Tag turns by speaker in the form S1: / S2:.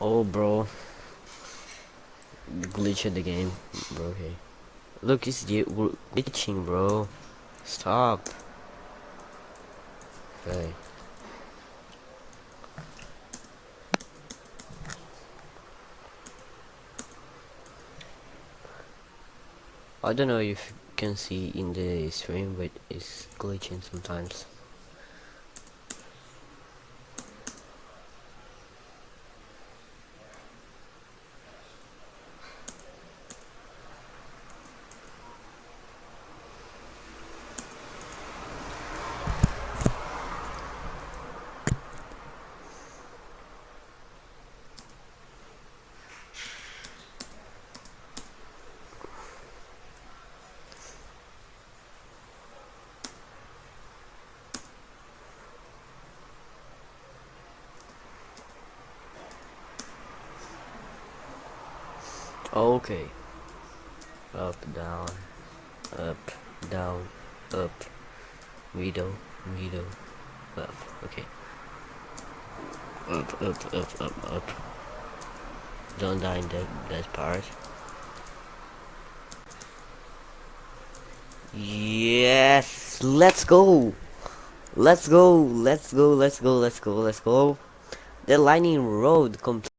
S1: Oh, bro, the glitch in the game, bro. Okay, look, we're glitching, bro. Stop. Okay. I don't know if you can see in the stream, but it's glitching sometimes. Okay. Up, down, up, down, up, middle, middle, up. Okay. Up, up, up, up, up. Don't die in that part. Yes, let's go. Let's go. Let's go. Let's go. Let's go. Let's go. The lightning road complete.